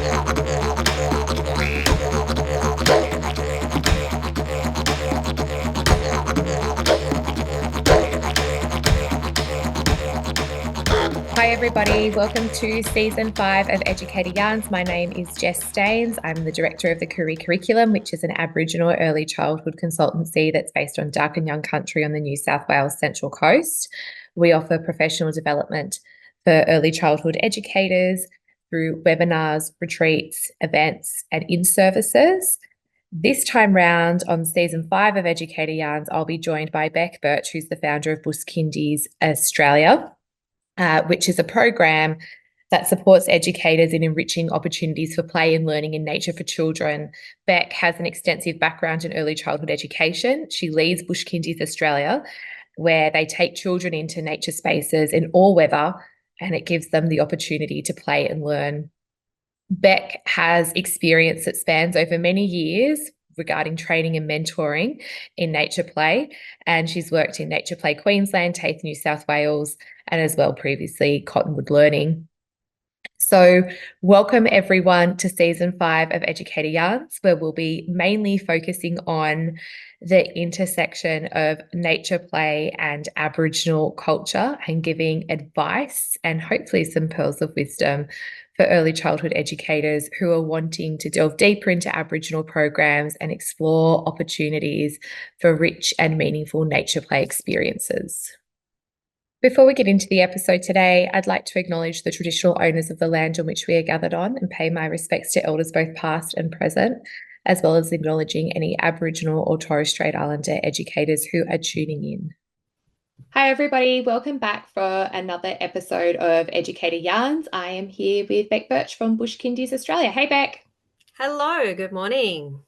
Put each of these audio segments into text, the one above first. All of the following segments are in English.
Hi everybody, welcome to Season 5 of Educator Yarns. My name is Jess Staines. I'm the Director of the Koori curriculum, which is an Aboriginal early childhood consultancy that's based on Dark and Young Country on the New South Wales Central Coast. We offer professional development for early childhood educators through webinars, retreats, events and in-services. This time round on Season 5 of Educator Yarns, I'll be joined by Bec Burch, who's the founder of Kindy's Australia, which is a program that supports educators in enriching opportunities for play and learning in nature for children. Bec has an extensive background in early childhood education. She leads Kindy's Australia, where they take children into nature spaces in all weather, and it gives them the opportunity to play and learn. Bec has experience that spans over many years regarding training and mentoring in nature play, and she's worked in Nature Play Queensland, TAFE New South Wales, and as well previously Cottonwood Learning. So welcome everyone to Season 5 of Educator Yarns, where we'll be mainly focusing on the intersection of nature play and Aboriginal culture and giving advice and hopefully some pearls of wisdom for early childhood educators who are wanting to delve deeper into Aboriginal programs and explore opportunities for rich and meaningful nature play experiences. Before we get into the episode today, I'd like to acknowledge the traditional owners of the land on which we are gathered on and pay my respects to elders both past and present, as well as acknowledging any Aboriginal or Torres Strait Islander educators who are tuning in. Hi everybody, welcome back for another episode of Educator Yarns. I am here with Bec Burch from Kindy's Australia. Hey Bec. Hello, good morning.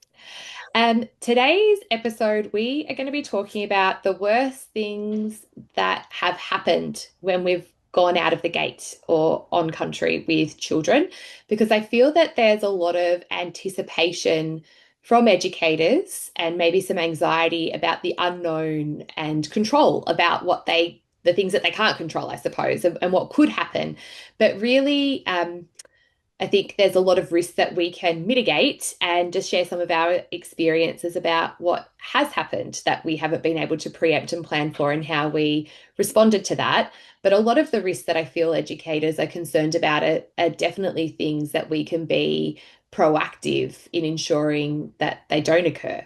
Today's episode, we are going to be talking about the worst things that have happened when we've gone out of the gate or on country with children, because I feel that there's a lot of anticipation from educators and maybe some anxiety about the unknown and control about the things that they can't control, I suppose, and what could happen. But really, I think there's a lot of risks that we can mitigate and just share some of our experiences about what has happened that we haven't been able to preempt and plan for and how we responded to that. But a lot of the risks that I feel educators are concerned about are definitely things that we can be proactive in ensuring that they don't occur.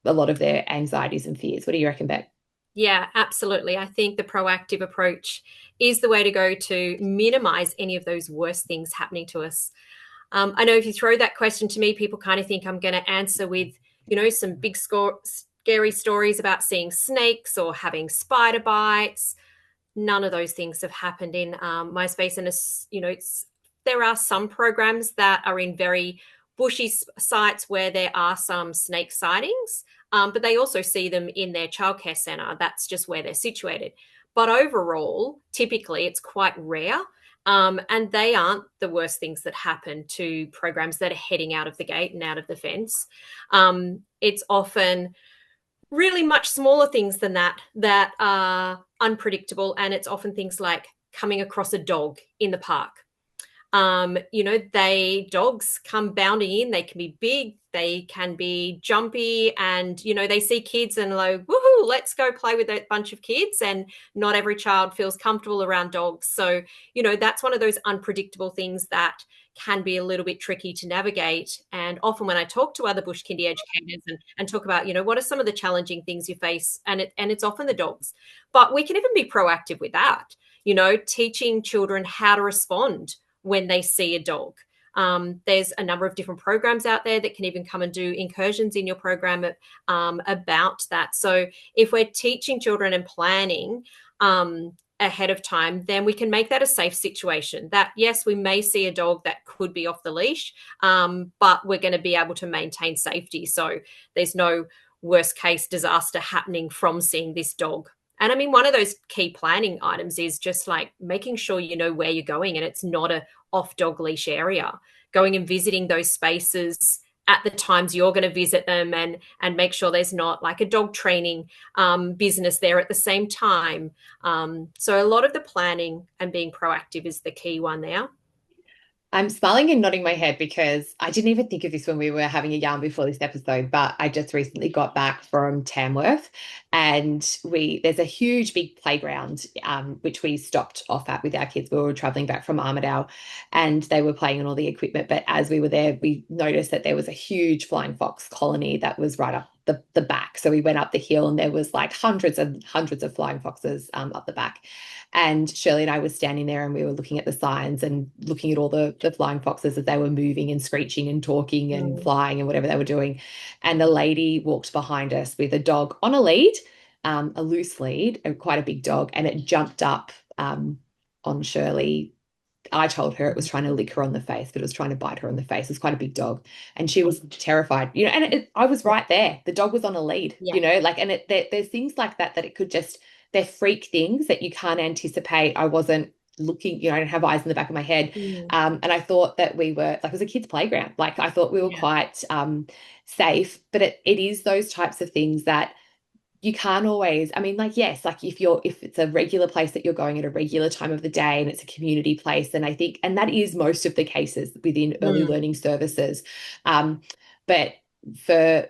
A lot of their anxieties and fears. What do you reckon, Bec? Yeah, absolutely. I think the proactive approach is the way to go to minimize any of those worst things happening to us. I know if you throw that question to me, people kind of think I'm going to answer with, some big scary stories about seeing snakes or having spider bites. None of those things have happened in my space. And, there are some programs that are in very bushy sites where there are some snake sightings, but they also see them in their childcare centre. That's just where they're situated. But overall, typically it's quite rare, and they aren't the worst things that happen to programs that are heading out of the gate and out of the fence. It's often really much smaller things than that are unpredictable, and it's often things like coming across a dog in the park. Dogs come bounding in. They can be big, they can be jumpy, and, they see kids and like, woohoo, let's go play with a bunch of kids. And not every child feels comfortable around dogs. So, that's one of those unpredictable things that can be a little bit tricky to navigate. And often when I talk to other Bush Kindy educators and talk about, what are some of the challenging things you face, and it's often the dogs. But we can even be proactive with that, teaching children how to respond when they see a dog. There's a number of different programs out there that can even come and do incursions in your program about that. So if we're teaching children and planning ahead of time, then we can make that a safe situation. That, yes, we may see a dog that could be off the leash, but we're going to be able to maintain safety. So there's no worst case disaster happening from seeing this dog. And I mean, one of those key planning items is just like making sure you know where you're going and it's not a off dog leash area. Going and visiting those spaces at the times you're going to visit them, and make sure there's not like a dog training business there at the same time. So a lot of the planning and being proactive is the key one there. I'm smiling and nodding my head because I didn't even think of this when we were having a yarn before this episode, but I just recently got back from Tamworth and there's a huge big playground which we stopped off at with our kids. We were traveling back from Armidale and they were playing on all the equipment. But as we were there, we noticed that there was a huge flying fox colony that was right up the back. So we went up the hill and there was like hundreds and hundreds of flying foxes up the back. And Shirley and I were standing there and we were looking at the signs and looking at all the flying foxes as they were moving and screeching and talking and flying and whatever they were doing. And the lady walked behind us with a dog on a lead, a loose lead, quite a big dog, and it jumped up on Shirley. I told her it was trying to lick her on the face, but it was trying to bite her on the face. It was quite a big dog. And she was terrified, and I was right there. The dog was on a lead, and there's things like that it could just, they're freak things that you can't anticipate. I wasn't looking, I don't have eyes in the back of my head. And I thought that we were, like, it was a kid's playground. Like, I thought we were quite safe, but it is those types of things that you can't always, yes, like if it's a regular place that you're going at a regular time of the day and it's a community place, then I think, and that is most of the cases within early learning services. But for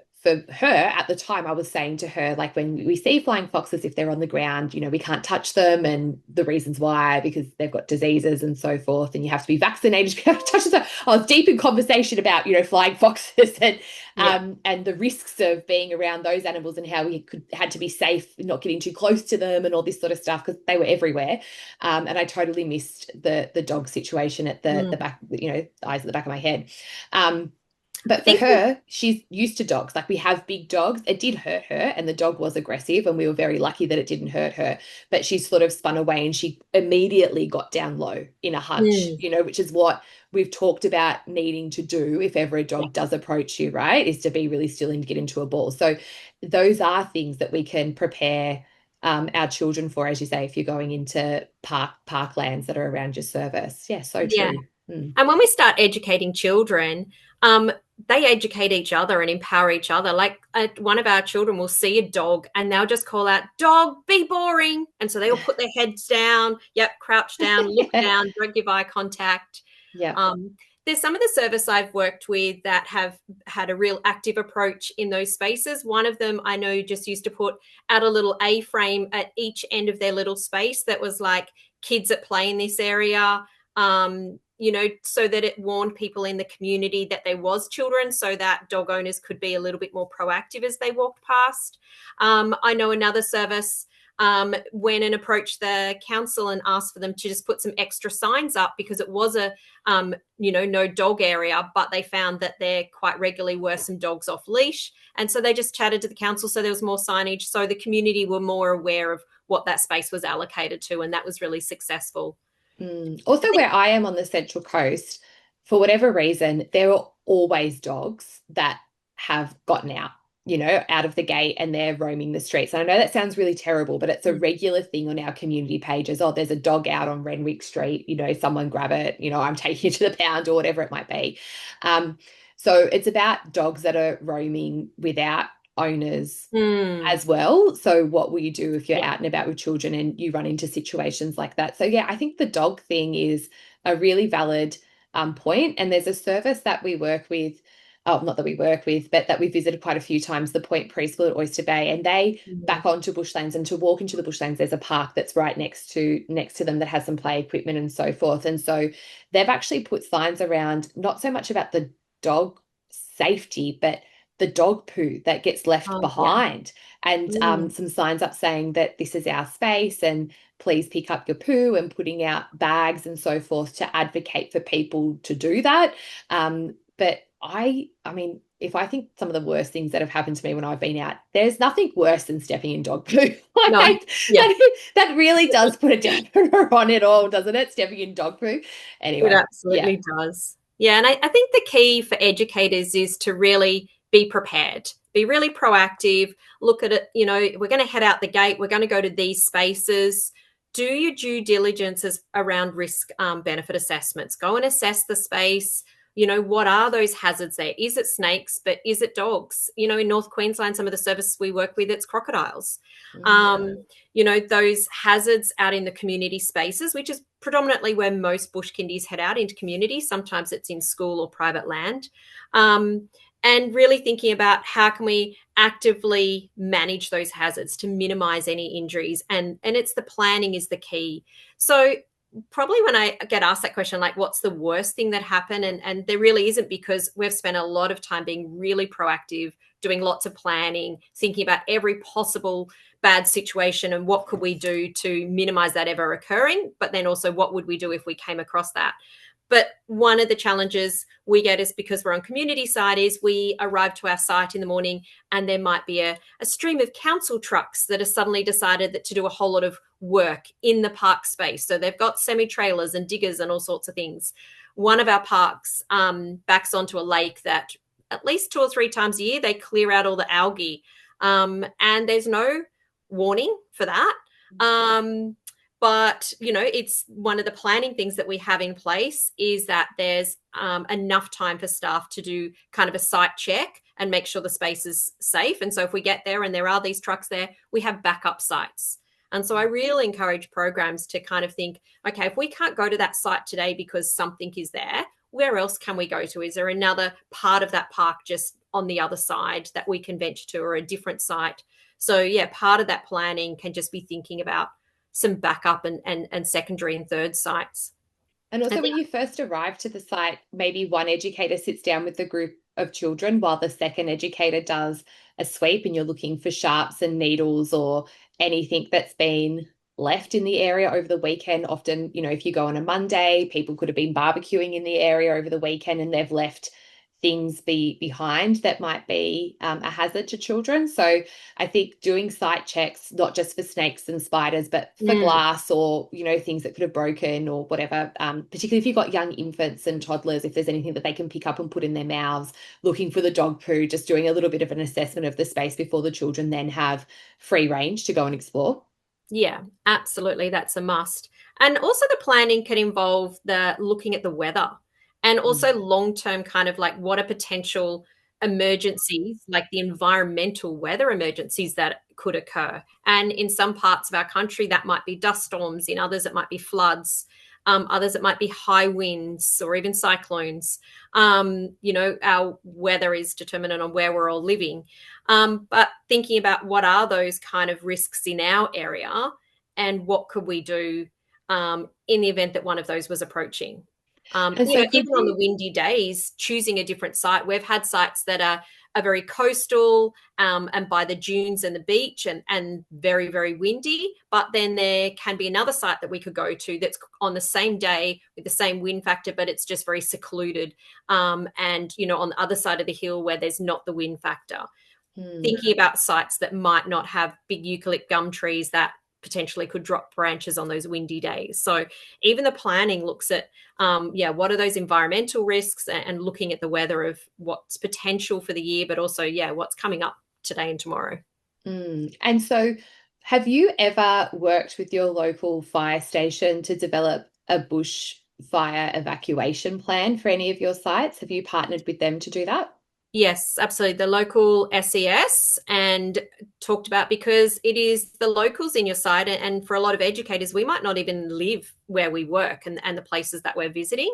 her at the time, I was saying to her, like, when we see flying foxes, if they're on the ground, we can't touch them, and the reasons why, because they've got diseases and so forth, and you have to be vaccinated to be able to touch them. I was deep in conversation about, flying foxes and the risks of being around those animals and how we had to be safe, not getting too close to them and all this sort of stuff, because they were everywhere. And I totally missed the dog situation at the back, eyes at the back of my head. But for her, she's used to dogs. Like, we have big dogs. It did hurt her, and the dog was aggressive, and we were very lucky that it didn't hurt her. But she sort of spun away and she immediately got down low in a hunch, which is what we've talked about needing to do if ever a dog does approach you, right, is to be really still and get into a ball. So those are things that we can prepare our children for, as you say, if you're going into parklands that are around your service. Yeah, so true. And when we start educating children, they educate each other and empower each other. Like, one of our children will see a dog and they'll just call out, "Dog, be boring." And so they all put their heads down, crouch down, look down, don't give eye contact. There's some of the service I've worked with that have had a real active approach in those spaces. One of them I know just used to put out a little A-frame at each end of their little space that was like, "Kids at play in this area," so that it warned people in the community that there was children, so that dog owners could be a little bit more proactive as they walked past. I know another service went and approached the council and asked for them to just put some extra signs up, because it was a, no dog area, but they found that there quite regularly were some dogs off leash. And so they just chatted to the council, so there was more signage, so the community were more aware of what that space was allocated to, and that was really successful. Also, where I am on the Central Coast, for whatever reason, there are always dogs that have gotten out, out of the gate, and they're roaming the streets. And I know that sounds really terrible, but it's a regular thing on our community pages. Oh, there's a dog out on Renwick Street, someone grab it, I'm taking it to the pound, or whatever it might be. So it's about dogs that are roaming without owners as well. So what will you do if you're out and about with children and you run into situations like that? So yeah, I think the dog thing is a really valid point. And there's a service that we work with, not that we work with, but that we visited quite a few times, the Point Preschool at Oyster Bay, and they back onto bushlands, and to walk into the bushlands, there's a park that's right next to them that has some play equipment and so forth. And so they've actually put signs around, not so much about the dog safety, but the dog poo that gets left behind, and some signs up saying that this is our space and please pick up your poo, and putting out bags and so forth to advocate for people to do that. But I mean, if I think some of the worst things that have happened to me when I've been out, there's nothing worse than stepping in dog poo. That really does put a damper on it all, doesn't it? Stepping in dog poo. Anyway, it absolutely does. Yeah, and I think the key for educators is to really be prepared, be really proactive, look at it, we're going to head out the gate, we're going to go to these spaces, do your due diligence around risk benefit assessments, go and assess the space, what are those hazards there? Is it snakes, but is it dogs? In North Queensland, some of the services we work with, it's crocodiles. Those hazards out in the community spaces, which is predominantly where most bush kindies head out into community. Sometimes it's in school or private land. And really thinking about how can we actively manage those hazards to minimize any injuries. And it's the planning is the key. So probably when I get asked that question, like, what's the worst thing that happened? And there really isn't, because we've spent a lot of time being really proactive, doing lots of planning, thinking about every possible bad situation and what could we do to minimize that ever occurring. But then also, what would we do if we came across that? But one of the challenges we get is, because we're on community side, is we arrive to our site in the morning and there might be a stream of council trucks that have suddenly decided that to do a whole lot of work in the park space. So they've got semi-trailers and diggers and all sorts of things. One of our parks backs onto a lake that at least 2 or 3 times a year they clear out all the algae, and there's no warning for that. But, it's one of the planning things that we have in place is that there's enough time for staff to do kind of a site check and make sure the space is safe. And so if we get there and there are these trucks there, we have backup sites. And so I really encourage programs to kind of think, okay, if we can't go to that site today because something is there, where else can we go to? Is there another part of that park just on the other side that we can venture to, or a different site? So, yeah, part of that planning can just be thinking about some backup and secondary and third sites. And also, when you first arrive to the site, maybe one educator sits down with the group of children while the second educator does a sweep, and you're looking for sharps and needles or anything that's been left in the area over the weekend. Often, if you go on a Monday, people could have been barbecuing in the area over the weekend and they've left things behind that might be a hazard to children. So I think doing site checks, not just for snakes and spiders, but for glass or, things that could have broken or whatever, particularly if you've got young infants and toddlers, if there's anything that they can pick up and put in their mouths, looking for the dog poo, just doing a little bit of an assessment of the space before the children then have free range to go and explore. Yeah, absolutely. That's a must. And also the planning can involve the looking at the weather. And also long-term kind of like what are potential emergencies, like the environmental weather emergencies that could occur. And in some parts of our country, that might be dust storms. In others, it might be floods. Others, it might be high winds or even cyclones. Our weather is determinant on where we're all living. But thinking about what are those kind of risks in our area and what could we do in the event that one of those was approaching. Even on the windy days, choosing a different site. We've had sites that are very coastal and by the dunes and the beach and very, very windy. But then there can be another site that we could go to that's on the same day with the same wind factor, but it's just very secluded. And, on the other side of the hill where there's not the wind factor. Thinking about sites that might not have big eucalypt gum trees that potentially could drop branches on those windy days. So even the planning looks at, what are those environmental risks and looking at the weather of what's potential for the year, but also, what's coming up today and tomorrow. And so have you ever worked with your local fire station to develop a bush fire evacuation plan for any of your sites? Have you partnered with them to do that? Yes, absolutely. The local SES and talked about, because it is the locals in your site, and for a lot of educators, we might not even live where we work and the places that we're visiting.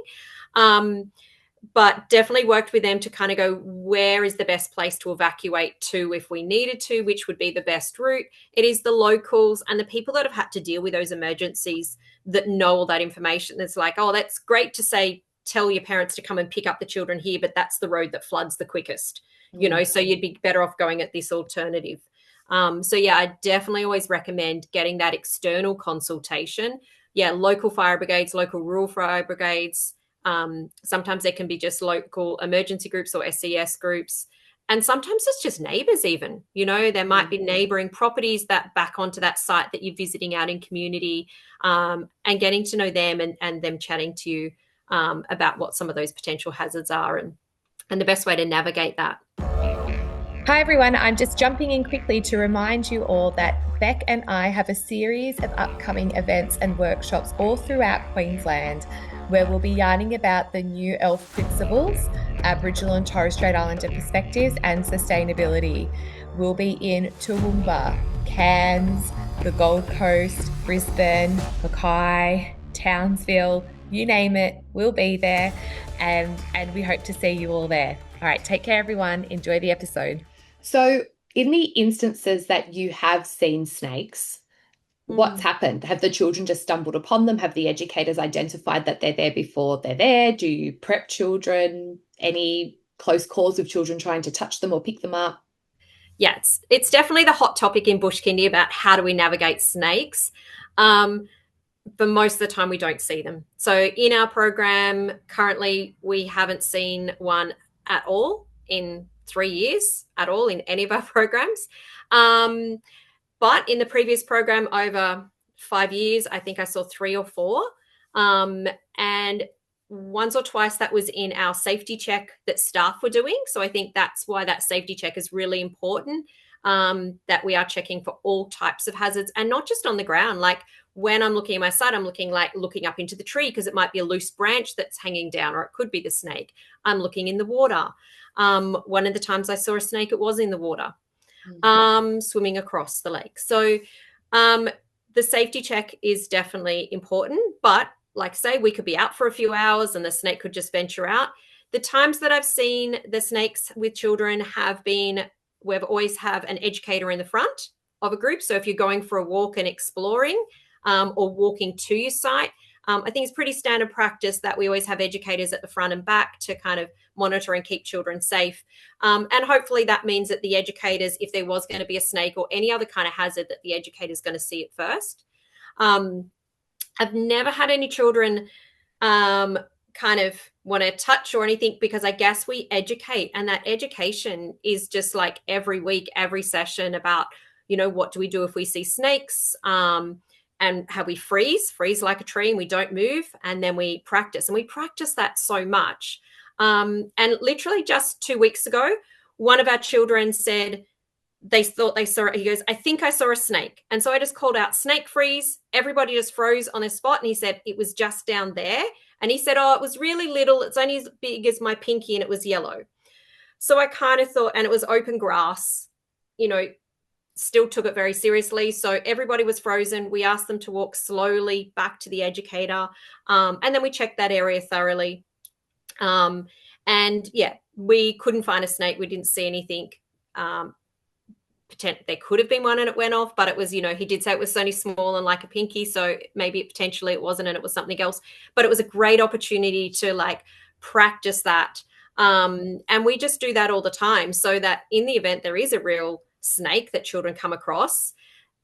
But definitely worked with them to kind of go, where is the best place to evacuate to if we needed to, which would be the best route. It is the locals and the people that have had to deal with those emergencies that know all that information. It's like, oh, that's great to say, tell your parents to come and pick up the children here, but that's the road that floods the quickest, so you'd be better off going at this alternative. I definitely always recommend getting that external consultation. Local fire brigades, local rural fire brigades. Sometimes there can be just local emergency groups or SES groups. And sometimes it's just neighbours even, there might be neighbouring properties that back onto that site that you're visiting out in community, and getting to know them and them chatting to you about what some of those potential hazards are and the best way to navigate that. Hi everyone, I'm just jumping in quickly to remind you all that Beck and I have a series of upcoming events and workshops all throughout Queensland where we'll be yarning about the new ELF principles, Aboriginal and Torres Strait Islander perspectives, and sustainability. We'll be in Toowoomba, Cairns, the Gold Coast, Brisbane, Mackay, Townsville, you name it, we'll be there, and we hope to see you all there. All right, take care everyone. Enjoy the episode. So, in the instances that you have seen snakes, what's happened? Have the children just stumbled upon them? Have the educators identified that they're there before they're there? Do you prep children? Any close calls with children trying to touch them or pick them up? Yeah, it's definitely the hot topic in Bush Kindy about how do we navigate snakes. But most of the time we don't see them. So in our program currently, we haven't seen one at all in 3 years at all in any of our programs. But in the previous program over 5 years, I think I saw 3 or 4. And once or twice that was in our safety check that staff were doing. So I think that's why that safety check is really important, that we are checking for all types of hazards and not just on the ground. Like when I'm looking at my site, I'm looking up into the tree because it might be a loose branch that's hanging down, or it could be the snake. I'm looking in the water. One of the times I saw a snake, it was in the water, swimming across the lake. So the safety check is definitely important, but like I say, we could be out for a few hours and the snake could just venture out. The times that I've seen the snakes with children have been, we've always have an educator in the front of a group. So if you're going for a walk and exploring, or walking to your site, I think it's pretty standard practice that we always have educators at the front and back to kind of monitor and keep children safe. And hopefully that means that the educators, if there was going to be a snake or any other kind of hazard, that the educator is going to see it first. I've never had any children kind of want to touch or anything, because I guess we educate, and that education is just like every week, every session about, what do we do if we see snakes? And how we freeze like a tree and we don't move, and then we practice. And we practice that so much. And literally just 2 weeks ago, one of our children said they thought they saw it. He goes, I think I saw a snake. And so I just called out snake freeze. Everybody just froze on their spot. And he said, it was just down there. And he said, oh, it was really little. It's only as big as my pinky and it was yellow. So I kind of thought, and it was open grass, still took it very seriously. So everybody was frozen. We asked them to walk slowly back to the educator. And then we checked that area thoroughly. And yeah, we couldn't find a snake. We didn't see anything. There could have been one and it went off, but it was, he did say it was only small and like a pinky. So maybe potentially it wasn't, and it was something else. But it was a great opportunity to practice that. And we just do that all the time, so that in the event there is a real snake that children come across,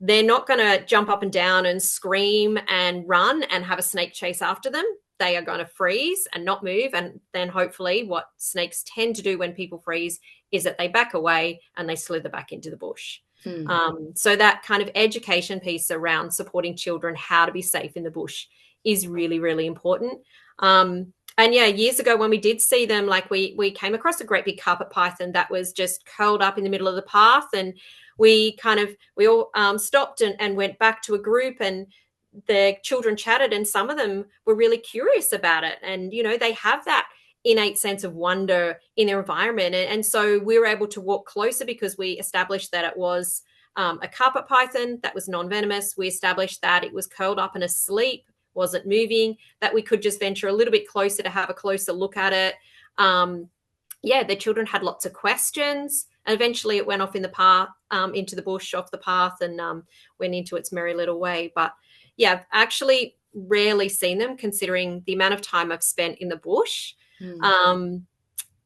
they're not going to jump up and down and scream and run and have a snake chase after them. They are going to freeze and not move. And then hopefully what snakes tend to do when people freeze is that they back away and they slither back into the bush. So that kind of education piece around supporting children how to be safe in the bush is really, really important. And yeah, years ago when we did see them, we came across a great big carpet python that was just curled up in the middle of the path. And we all stopped and went back to a group, and the children chatted, and some of them were really curious about it. And, they have that innate sense of wonder in their environment. And so we were able to walk closer because we established that it was a carpet python that was non-venomous. We established that it was curled up and asleep, wasn't moving, that we could just venture a little bit closer to have a closer look at it. The children had lots of questions, and eventually it went off in the path, into the bush off the path, and went into its merry little way. But yeah, I've actually rarely seen them, considering the amount of time I've spent in the bush.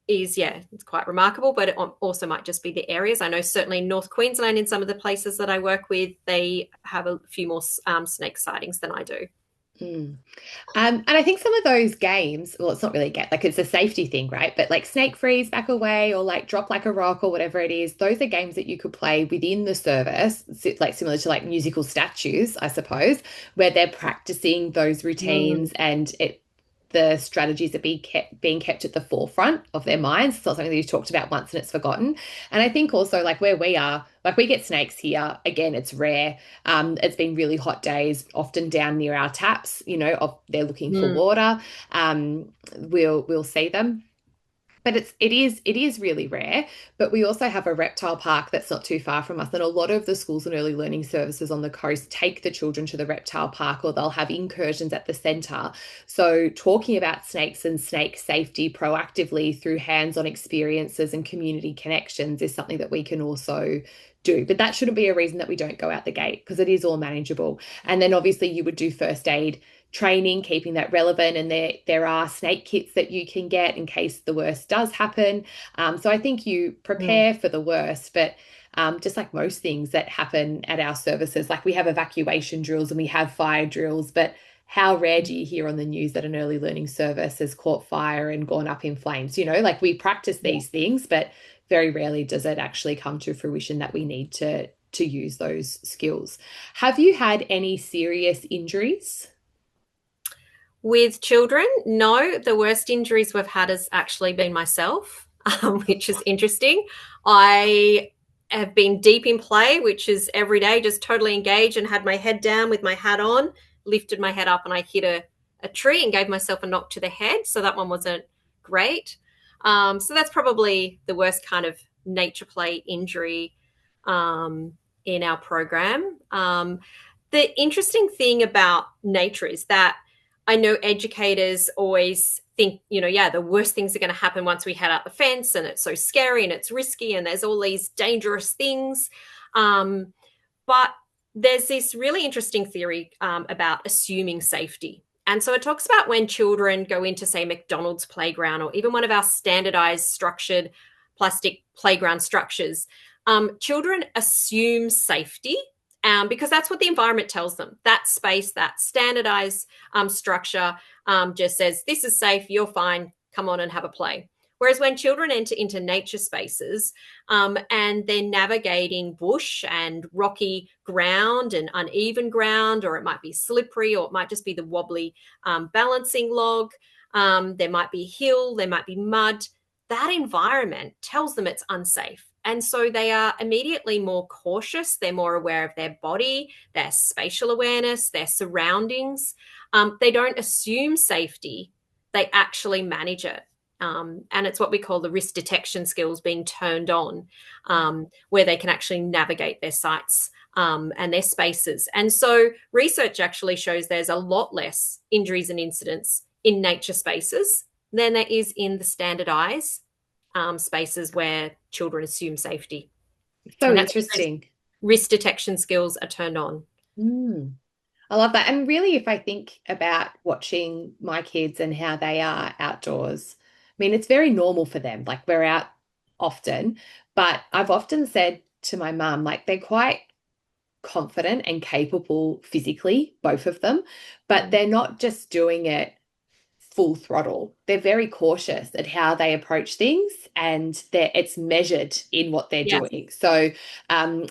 It's quite remarkable, but it also might just be the areas. I know certainly in North Queensland, in some of the places that I work with, they have a few more snake sightings than I do. And I think some of those games, well, it's not really a game, it's a safety thing, right? But snake freeze, back away, or drop like a rock, or whatever it is, those are games that you could play within the service, similar to musical statues, I suppose, where they're practicing those routines. And the strategies are being kept at the forefront of their minds. It's not something that you talked about once and it's forgotten. And I think also like where we are, like we get snakes here. Again, it's rare. It's been really hot days, often down near our taps, you know, they're looking for water. We'll see them. But it is really rare. But we also have a reptile park that's not too far from us. And a lot of the schools and early learning services on the coast take the children to the reptile park, or they'll have incursions at the centre. So talking about snakes and snake safety proactively through hands-on experiences and community connections is something that we can also do. But that shouldn't be a reason that we don't go out the gate, because it is all manageable. And then obviously you would do first aid training, keeping that relevant, and there are snake kits that you can get in case the worst does happen. So I think you prepare for the worst, but just like most things that happen at our services, like we have evacuation drills and we have fire drills, but how rare do you hear on the news that an early learning service has caught fire and gone up in flames? You know, like we practice these things, but very rarely does it actually come to fruition that we need to use those skills. Have you had any serious injuries? With children, no. The worst injuries we've had has actually been myself, which is interesting. I have been deep in play, which is every day, just totally engaged, and had my head down with my hat on, lifted my head up, and I hit a tree and gave myself a knock to the head. So that one wasn't great. So that's probably the worst kind of nature play injury in our program. The interesting thing about nature is that I know educators always think, you know, yeah, the worst things are going to happen once we head out the fence, and it's so scary and it's risky and there's all these dangerous things. But there's this really interesting theory about assuming safety. And so it talks about when children go into, say, McDonald's playground, or even one of our standardized structured plastic playground structures, children assume safety. Because that's what the environment tells them. That space, that standardized structure just says, this is safe, you're fine, come on and have a play. Whereas when children enter into nature spaces and they're navigating bush and rocky ground and uneven ground, or it might be slippery, or it might just be the wobbly balancing log, there might be hill, there might be mud, that environment tells them it's unsafe. And so they are immediately more cautious. They're more aware of their body, their spatial awareness, their surroundings. They don't assume safety. They actually manage it. And it's what we call the risk detection skills being turned on, where they can actually navigate their sites and their spaces. And so research actually shows there's a lot less injuries and incidents in nature spaces than there is in the standardized spaces where children assume safety. So interesting. Risk detection skills are turned on. I love that. And really, if I think about watching my kids and how they are outdoors, I mean, it's very normal for them. Like we're out often, but I've often said to my mum, like they're quite confident and capable physically, both of them, but they're not just doing it full throttle. They're very cautious at how they approach things, and it's measured in what they're doing. So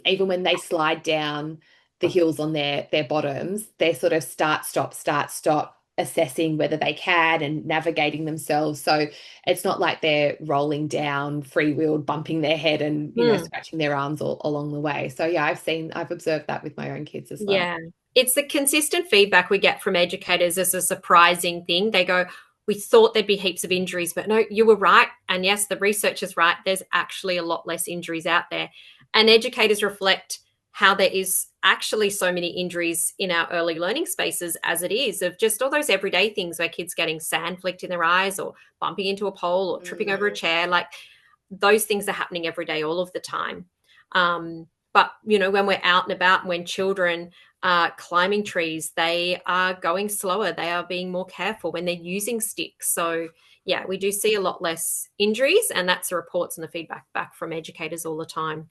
even when they slide down the hills on their bottoms, they sort of start, stop, assessing whether they can and navigating themselves. So it's not like they're rolling down, freewheeled, bumping their head and, you know, scratching their arms all along the way. So yeah, I've observed that with my own kids as well. Yeah. It's the consistent feedback we get from educators as a surprising thing. They go, we thought there'd be heaps of injuries, but no, you were right. And yes, the research is right. There's actually a lot less injuries out there. And educators reflect how there is actually so many injuries in our early learning spaces as it is, of just all those everyday things where kids getting sand flicked in their eyes or bumping into a pole or tripping over a chair. Like those things are happening every day, all of the time. But, you know, when we're out and about, when children are climbing trees, they are going slower. They are being more careful when they're using sticks. So, yeah, we do see a lot less injuries, and that's the reports and the feedback back from educators all the time.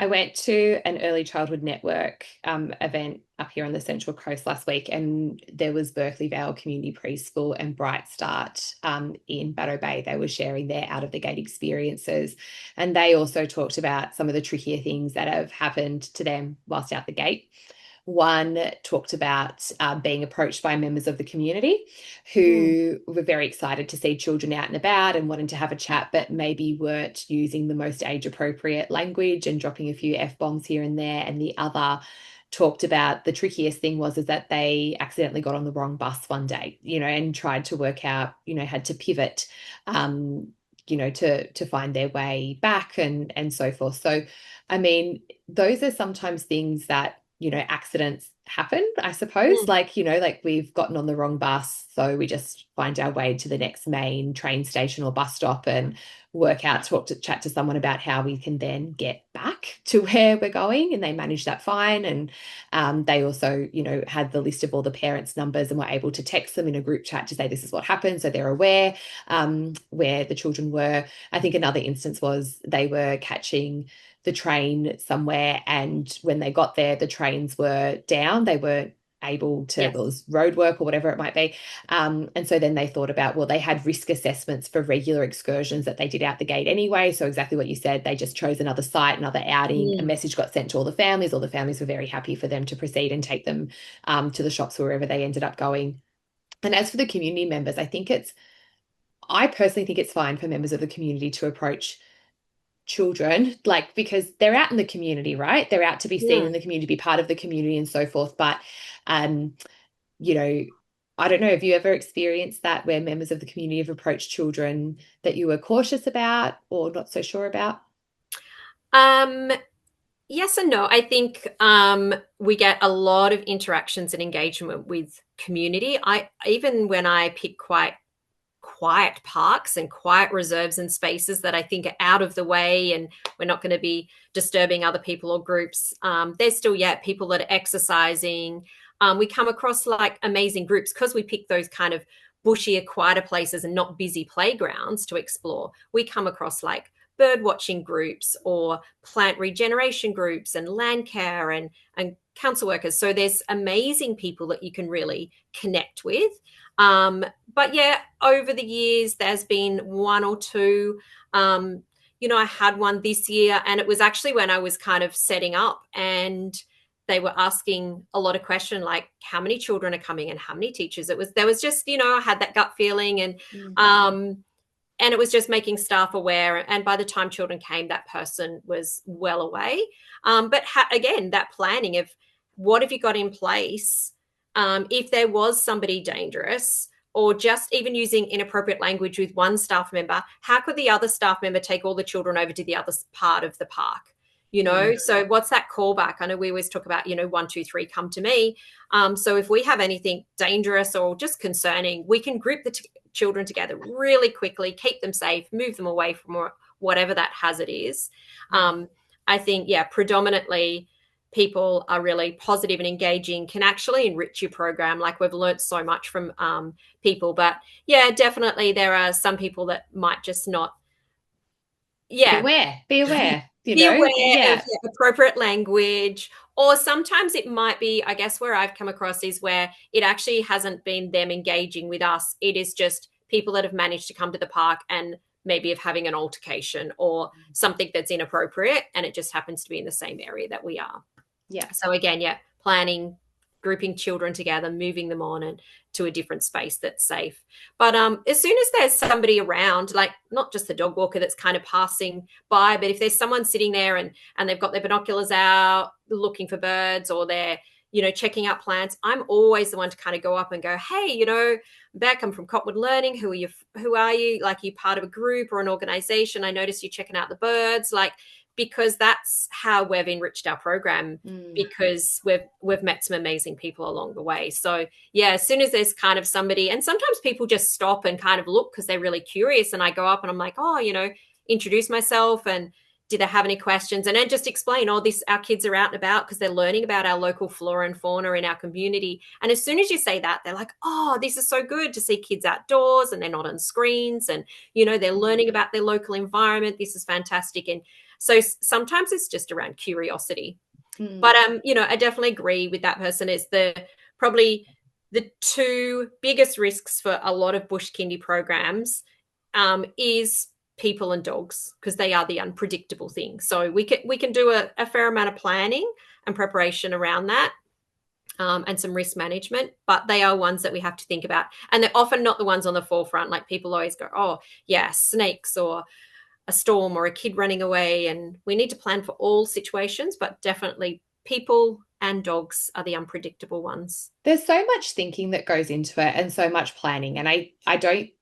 I went to an early childhood network event up here on the Central Coast last week, and there was Berkeley Vale Community Preschool and Bright Start in Batto Bay. They were sharing their out-of-the-gate experiences, and they also talked about some of the trickier things that have happened to them whilst out the gate. One talked about being approached by members of the community who were very excited to see children out and about and wanting to have a chat, but maybe weren't using the most age-appropriate language and dropping a few F-bombs here and there. And the other talked about the trickiest thing was is that they accidentally got on the wrong bus one day, and tried to work out, had to pivot, to find their way back and so forth. So, I mean, those are sometimes things that, accidents happen, I suppose. Like we've gotten on the wrong bus, so we just find our way to the next main train station or bus stop and work out, chat to someone about how we can then get back to where we're going, and they manage that fine. And they also, had the list of all the parents' numbers and were able to text them in a group chat to say this is what happened, so they're aware where the children were. I think another instance was they were catching the train somewhere, and when they got there, the trains were down. They weren't able to, there was road work or whatever it might be. And so then they thought about, well, they had risk assessments for regular excursions that they did out the gate anyway. So exactly what you said, they just chose another site, another outing. A message got sent to all the families. All the families were very happy for them to proceed and take them to the shops wherever they ended up going. And as for the community members, I personally think it's fine for members of the community to approach children, because they're out in the community, right? They're out to be seen in the community, be part of the community and so forth. But, I don't know, have you ever experienced that where members of the community have approached children that you were cautious about or not so sure about? Yes and no. I think we get a lot of interactions and engagement with community. Even when I pick quite quiet parks and quiet reserves and spaces that I think are out of the way and we're not going to be disturbing other people or groups, there's still people that are exercising. We come across amazing groups because we pick those kind of bushier, quieter places and not busy playgrounds to explore. We come across bird watching groups or plant regeneration groups and land care and council workers. So there's amazing people that you can really connect with. But over the years, there's been one or two. I had one this year, and it was actually when I was kind of setting up, and they were asking a lot of questions like how many children are coming and how many teachers. There was just, I had that gut feeling, and it was just making staff aware. And by the time children came, that person was well away. But again, that planning of what have you got in place if there was somebody dangerous, or just even using inappropriate language with one staff member, how could the other staff member take all the children over to the other part of the park? So what's that callback? I know we always talk about, 1, 2, 3, come to me. So if we have anything dangerous or just concerning, we can group the children together really quickly, keep them safe, move them away from whatever that hazard is. I think, predominantly people are really positive and engaging, can actually enrich your program. We've learned so much from people, but definitely there are some people that might just not. Be aware. Be aware of appropriate language, or sometimes it might be, I guess, where I've come across is where it actually hasn't been them engaging with us. It is just people that have managed to come to the park and maybe of having an altercation or something that's inappropriate, and it just happens to be in the same area that we are. So again, planning, grouping children together, moving them on and to a different space that's safe. But as soon as there's somebody around, not just the dog walker that's kind of passing by, but if there's someone sitting there and they've got their binoculars out looking for birds, or they're, checking out plants, I'm always the one to kind of go up and go, hey, Bec, I'm from Cottonwood Learning. Who are you? Are you part of a group or an organization? I noticed you checking out the birds, because that's how we've enriched our program, because we've met some amazing people along the way. So as soon as there's kind of somebody, and sometimes people just stop and kind of look because they're really curious, and I go up and I'm like, introduce myself, and do they have any questions? And then just explain, our kids are out and about because they're learning about our local flora and fauna in our community. And as soon as you say that, they're like, this is so good to see kids outdoors and they're not on screens, and, they're learning about their local environment. This is fantastic. And so sometimes it's just around curiosity. But, I definitely agree with that person. Is probably the two biggest risks for a lot of bush kindy programs is people and dogs, because they are the unpredictable thing. So we can do a fair amount of planning and preparation around that. and some risk management, but they are ones that we have to think about. And they're often not the ones on the forefront. Like people always go, oh, yeah, snakes or a storm or a kid running away. And we need to plan for all situations, but definitely people and dogs are the unpredictable ones. There's so much thinking that goes into it and so much planning. And I don't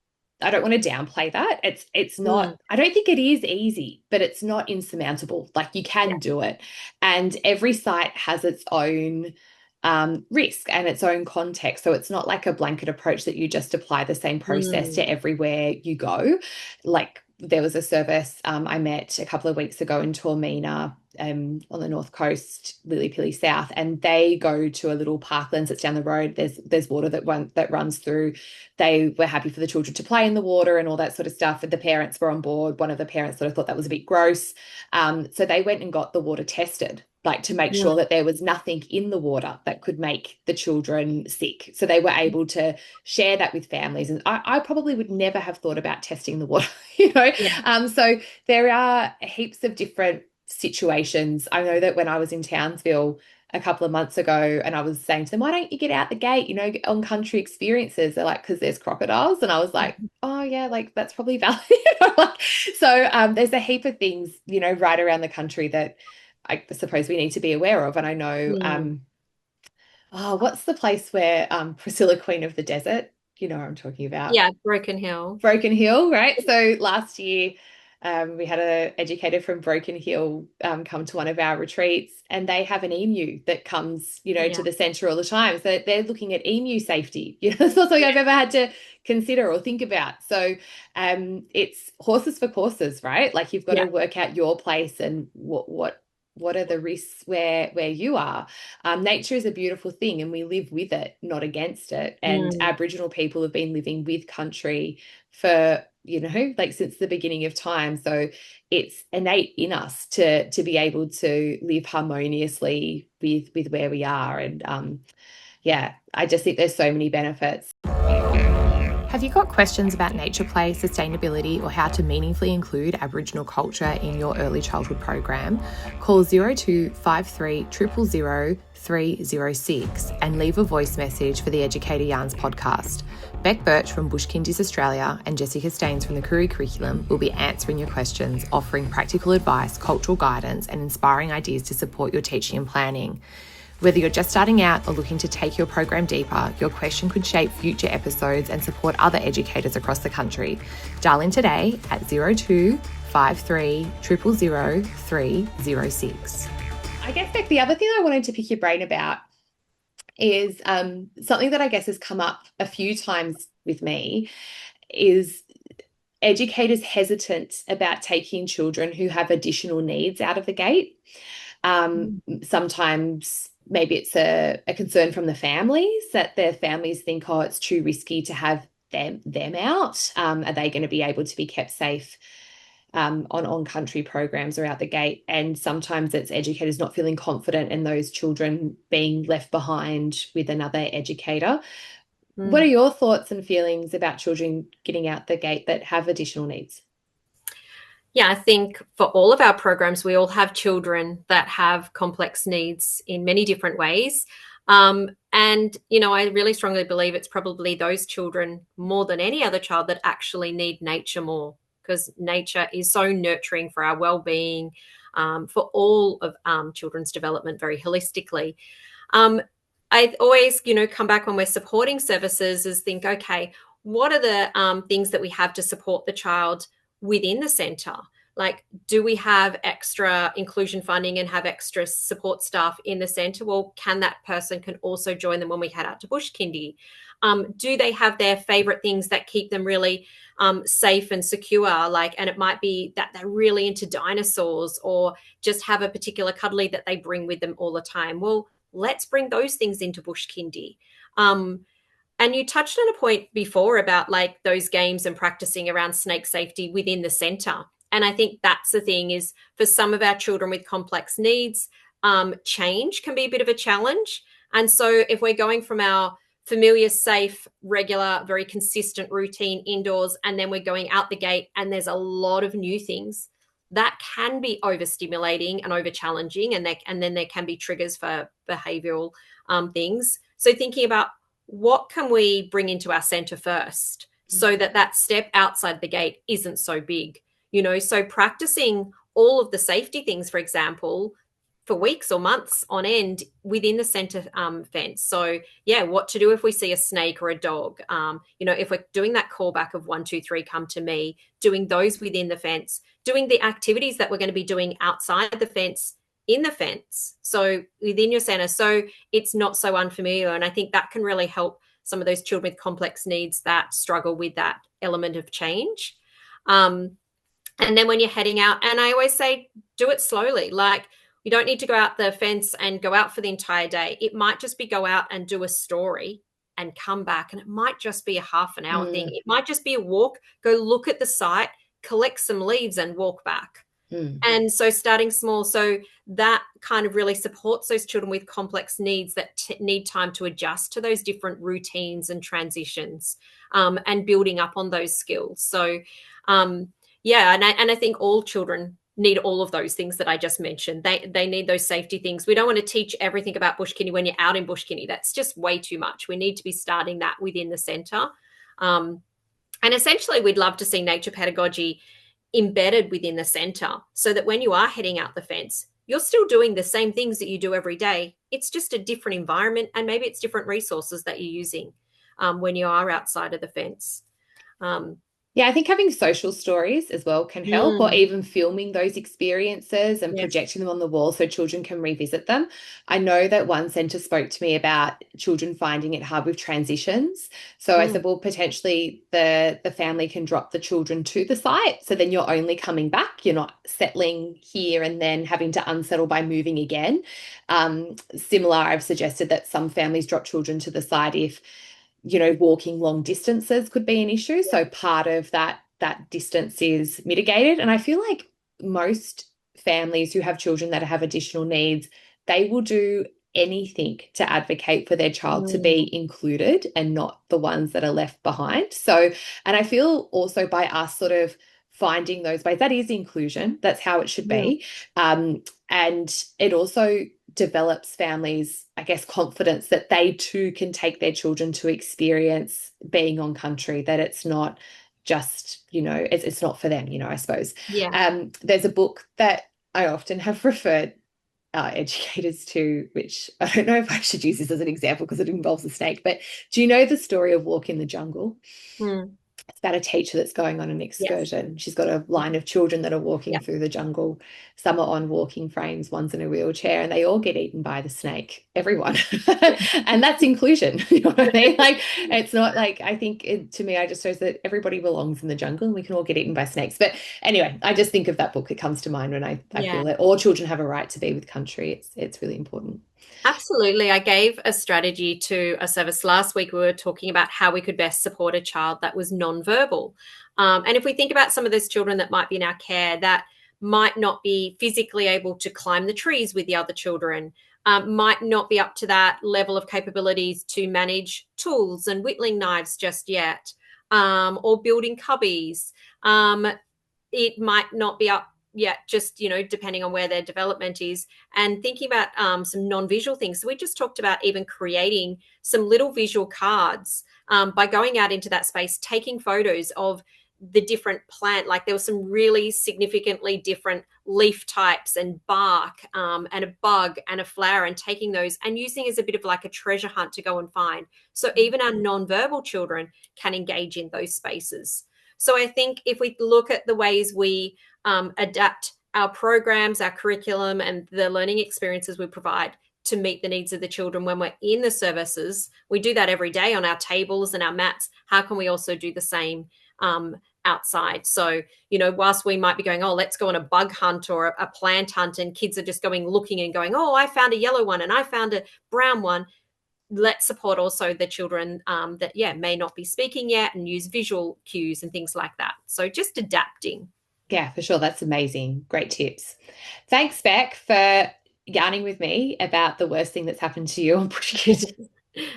want to downplay that. It's not, I don't think it is easy, but it's not insurmountable. Like you can do it. And every site has its own risk and its own context. So it's not like a blanket approach that you just apply the same process to everywhere you go. Like there was a service I met a couple of weeks ago in Taormina on the north coast, Lillypilly South, and they go to a little parklands that's down the road. There's water that runs through. They were happy for the children to play in the water and all that sort of stuff. And the parents were on board. One of the parents sort of thought that was a bit gross. So they went and got the water tested, like to make sure that there was nothing in the water that could make the children sick. So they were able to share that with families. And I probably would never have thought about testing the water, you know. So there are heaps of different situations. I know that when I was in Townsville a couple of months ago and I was saying to them, why don't you get out the gate, you know, on country experiences? They're like, because there's crocodiles. And I was like, oh yeah, like that's probably valid. So there's a heap of things, you know, right around the country that I suppose we need to be aware of. And I know, what's the place where Priscilla, Queen of the Desert, you know what I'm talking about? Yeah, Broken Hill. Broken Hill, right? So last year, we had an educator from Broken Hill come to one of our retreats, and they have an emu that comes, you know, to the centre all the time. So they're looking at emu safety. You know, it's not something I've ever had to consider or think about. So it's horses for courses, right? Like you've got to work out your place and what are the risks where you are. Nature is a beautiful thing and we live with it, not against it. And Aboriginal people have been living with country for, you know, like since the beginning of time. So it's innate in us to be able to live harmoniously with where we are. And I just think there's so many benefits. Have you got questions about nature play, sustainability, or how to meaningfully include Aboriginal culture in your early childhood program? Call 0253 000 306 and leave a voice message for the Educator Yarns podcast. Bec Burch from Bush Kindies Australia and Jessica Staines from the Koori curriculum will be answering your questions, offering practical advice, cultural guidance, and inspiring ideas to support your teaching and planning. Whether you're just starting out or looking to take your program deeper, your question could shape future episodes and support other educators across the country. Dial in today at 0253 000 306. I guess, Beck, the other thing I wanted to pick your brain about is something that I guess has come up a few times with me is educators hesitant about taking children who have additional needs out of the gate. Sometimes maybe it's a concern from the families that their families think, oh, it's too risky to have them out. Are they going to be able to be kept safe on country programs or out the gate? And sometimes it's educators not feeling confident in those children being left behind with another educator. What are your thoughts and feelings about children getting out the gate that have additional needs? Yeah, I think for all of our programs, we all have children that have complex needs in many different ways. And, you know, I really strongly believe it's probably those children more than any other child that actually need nature more, because nature is so nurturing for our well-being, for all of children's development very holistically. I always, you know, come back when we're supporting services is think, okay, what are the things that we have to support the child within the centre? Like, do we have extra inclusion funding and have extra support staff in the centre? Well, can that person can also join them when we head out to Bush Kindy? Do they have their favourite things that keep them really safe and secure? Like, and it might be that they're really into dinosaurs or just have a particular cuddly that they bring with them all the time. Well, let's bring those things into Bush Kindy. And you touched on a point before about like those games and practicing around snake safety within the centre. And I think that's the thing is for some of our children with complex needs, change can be a bit of a challenge. And so if we're going from our familiar, safe, regular, very consistent routine indoors, and then we're going out the gate and there's a lot of new things, that can be overstimulating and over challenging, and then there can be triggers for behavioral things. So thinking about what can we bring into our center first, so that that step outside the gate isn't so big, so practicing all of the safety things, for example, for weeks or months on end within the center fence. So yeah, what to do if we see a snake or a dog, if we're doing that callback of 1, 2, 3, come to me, doing those within the fence, doing the activities that we're going to be doing outside the fence in the fence, so within your center, so it's not so unfamiliar. And I think that can really help some of those children with complex needs that struggle with that element of change. And then when you're heading out, and I always say, do it slowly. Like, you don't need to go out the fence and go out for the entire day. It might just be go out and do a story and come back. And it might just be a half an hour thing. It might just be a walk, go look at the site, collect some leaves and walk back. And so starting small, so that kind of really supports those children with complex needs that need time to adjust to those different routines and transitions, and building up on those skills. So yeah, and I think all children need all of those things that I just mentioned. They need those safety things. We don't want to teach everything about Bush Kindy when you're out in Bush Kindy. That's just way too much. We need to be starting that within the centre. And essentially, we'd love to see nature pedagogy embedded within the centre, so that when you are heading out the fence, you're still doing the same things that you do every day. It's just a different environment, and maybe it's different resources that you're using when you are outside of the fence. Yeah, I think having social stories as well can help, or even filming those experiences and projecting them on the wall so children can revisit them. I know that one centre spoke to me about children finding it hard with transitions. So I said, well, potentially the family can drop the children to the site. So then you're only coming back. You're not settling here and then having to unsettle by moving again. Similar, I've suggested that some families drop children to the site if walking long distances could be an issue. So part of that distance is mitigated. And I feel like most families who have children that have additional needs, they will do anything to advocate for their child to be included and not the ones that are left behind. So, and I feel also by us sort of finding those ways, that is inclusion. That's how it should be. And it also develops families, I guess, confidence that they too can take their children to experience being on country, that it's not just, it's not for them, I suppose. Yeah. There's a book that I often have referred educators to, which I don't know if I should use this as an example because it involves a snake, but do you know the story of Walk in the Jungle? It's about a teacher that's going on an excursion. Yes. She's got a line of children that are walking through the jungle. Some are on walking frames, one's in a wheelchair, and they all get eaten by the snake, everyone. And that's inclusion. You know what I mean? Like, it's not like, I think to me, I just shows that everybody belongs in the jungle and we can all get eaten by snakes. But anyway, I just think of that book. It comes to mind when I feel that all children have a right to be with country. It's really important. Absolutely. I gave a strategy to a service last week. We were talking about how we could best support a child that was nonverbal. And if we think about some of those children that might be in our care that might not be physically able to climb the trees with the other children, might not be up to that level of capabilities to manage tools and whittling knives just yet, or building cubbies. It might not be up yet, just, depending on where their development is, and thinking about some non-visual things. So we just talked about even creating some little visual cards by going out into that space, taking photos of the different plant. Like, there were some really significantly different leaf types and bark, and a bug and a flower, and taking those and using as a bit of like a treasure hunt to go and find. So even our non-verbal children can engage in those spaces. So I think if we look at the ways we adapt our programs, our curriculum, and the learning experiences we provide to meet the needs of the children when we're in the services, we do that every day on our tables and our mats. How can we also do the same outside? So, whilst we might be going, oh, let's go on a bug hunt or a plant hunt, and kids are just looking and going, oh, I found a yellow one and I found a brown one. Let's support also the children that may not be speaking yet, and use visual cues and things like that. So just adapting. Yeah, for sure. That's amazing. Great tips. Thanks, Bec, for yarning with me about the worst thing that's happened to you on Bush Kindy.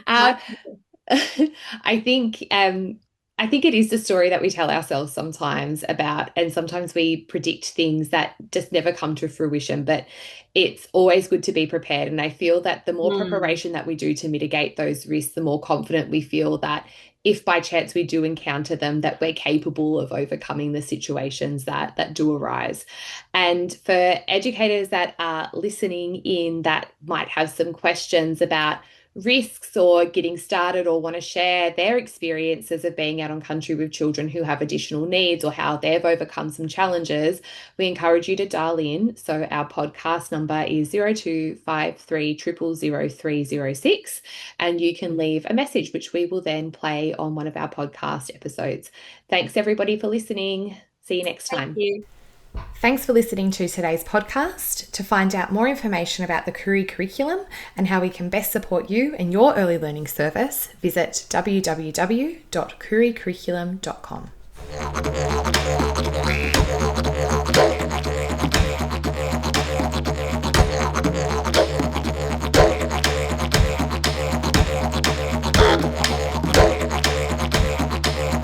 I think I think it is the story that we tell ourselves sometimes about, and sometimes we predict things that just never come to fruition, but it's always good to be prepared. And I feel that the more preparation that we do to mitigate those risks, the more confident we feel that if by chance we do encounter them, that we're capable of overcoming the situations that do arise. And for educators that are listening in that might have some questions about risks or getting started or want to share their experiences of being out on country with children who have additional needs or how they've overcome some challenges, we encourage you to dial in. So our podcast number is 0253 000 306, and you can leave a message which we will then play on one of our podcast episodes. Thanks everybody for listening. See you next time. Thank you. Thanks for listening to today's podcast. To find out more information about the Koori curriculum and how we can best support you in your early learning service, visit www.kooricurriculum.com.